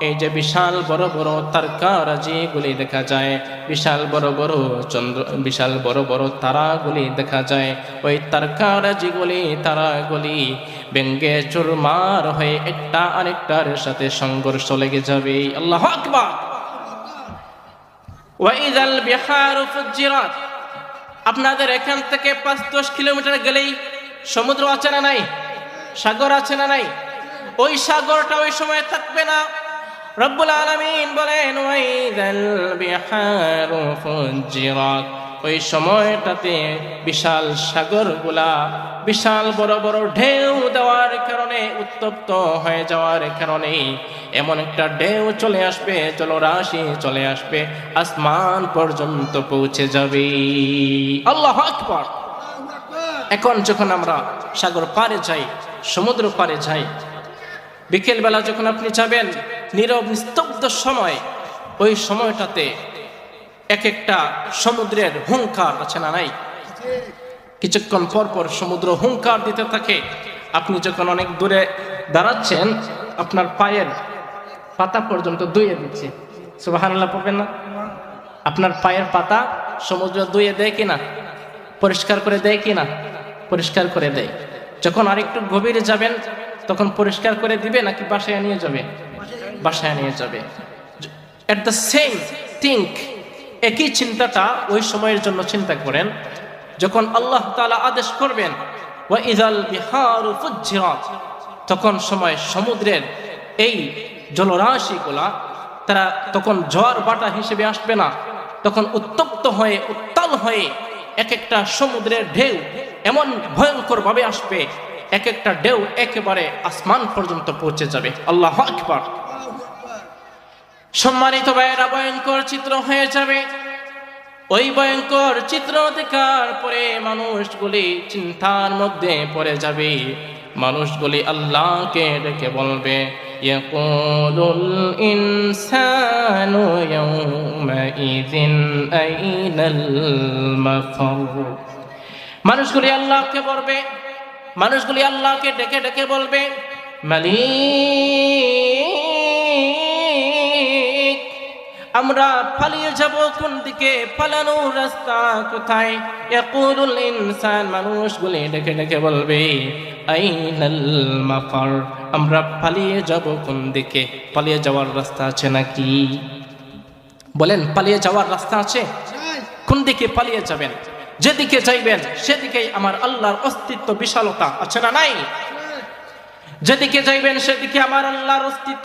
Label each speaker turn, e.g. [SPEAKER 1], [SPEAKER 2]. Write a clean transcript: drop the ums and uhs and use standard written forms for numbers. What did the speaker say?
[SPEAKER 1] এই যে বিশাল বড় বড় তারকারাজিগুলি দেখা যায়, বিশাল বড় বড় চন্দ্র, বিশাল বড় বড় তারাগুলি দেখা যায়। ওই তারকারাজিগুলি তারাগুলি ব্যঙ্গে চুরমার হয়ে একটা আরেকটার সাথে সংঘর্ষ লেগে যাবে। আল্লাহু আকবার। ওয়া ইযাল বিহারু ফুজ্জিরাত, আপনাদের এখান থেকে ৫-১০ কিলোমিটার গেলেই সমুদ্র আছে না নাই? সাগর আছে না নাই? ওই সাগরটা ওই সময় থাকবে না। রব্বুল আলামিন বলেন ওয়াইযাল বিহারু ফুজ্জিরাত, ওই সময়টাতে বিশাল সাগরগুলা বিশাল বড় বড় ঢেউ দেওয়ার কারণে, উত্তপ্ত হয়ে যাওয়ার কারণে এমন একটা ঢেউ চলে আসবে, জলরাশি চলে আসবে, আসমান পর্যন্ত পৌঁছে যাবে। আল্লাহু আকবার। এখন যখন আমরা সাগর পারে যাই, সমুদ্র পারে যাই, বিকেলবেলা যখন আপনি যাবেন, নীরব নিস্তব্ধ সময়, ওই সময়টাতে এক একটা সমুদ্রের হুঙ্কার আছে না নাই? কিছুক্ষণ পর পর সমুদ্র হুঙ্কার দিতে থাকে। আপনি যখন অনেক দূরে দাঁড়াচ্ছেন, আপনার পায়ের পাতা পর্যন্ত ধুয়ে দিচ্ছে। সুবহানাল্লাহ পড়বেন না? আপনার পায়ের পাতা সমুদ্র ধুয়ে দেয় কিনা? পরিষ্কার করে দেয় কিনা? পরিষ্কার করে দেয়। যখন আরেকটু গভীরে যাবেন, তখন পরিষ্কার করে দিবে নাকি বাসায় নিয়ে যাবে? বাসায় নিয়ে যাবে। এট দ্য সেম থিঙ্ক, একই চিন্তাটা ওই সময়ের জন্য চিন্তা করেন, যখন আল্লাহ তাআলা আদেশ করবেন ওয়া ইযাল বিহারু ফুজ্জিরাত, তখন সময় সমুদ্রের এই জলরাশিগুলা তারা তখন ঝড় বাটা হিসেবে আসবে না, তখন উত্তপ্ত হয়ে উত্তাল হয়ে এক একটা সমুদ্রের ঢেউ এমন ভয়ঙ্কর ভাবে আসবে, এক একটা ঢেউ একেবারে আসমান পর্যন্ত পৌঁছে যাবে। আল্লাহু আকবার। সম্মানিত ভাইয়েরা, ভয়ঙ্কর চিত্র হয়ে যাবে। ওই ভয়ঙ্কর চিত্র দেখার পরে মানুষগুলি চিন্তার মধ্যে পড়ে যাবে। মানুষগুলি আল্লাহকে ডেকে বলবে, ইয়াকুলুল ইনসানু ইয়াউমাইযিন আইনাল মাফার। মানুষগুলি আল্লাহকে বলবে, মানুষগুলি আল্লাহকে ডেকে ডেকে বলবে, মালিক, আমরা পালিয়ে যাব কোন দিকে? পালানোর রাস্তা কোথায়? ইয়াকুলুল ইনসান, মানুষগুলি ডেকে ডেকে বলবে, আইনাল মাফার, আমরা পালিয়ে যাব কোন দিকে? পালিয়ে যাওয়ার রাস্তা আছে নাকি? বলেন, পালিয়ে যাওয়ার রাস্তা আছে? কোন দিকে পালিয়ে যাবেন? যেদিকে যাইবেন সেদিকেই আমার আল্লাহর অস্তিত্ব, বিশালতা আছে না নাই? যেদিকে যাইবেন সেদিকে আমার আল্লাহর অস্তিত্ব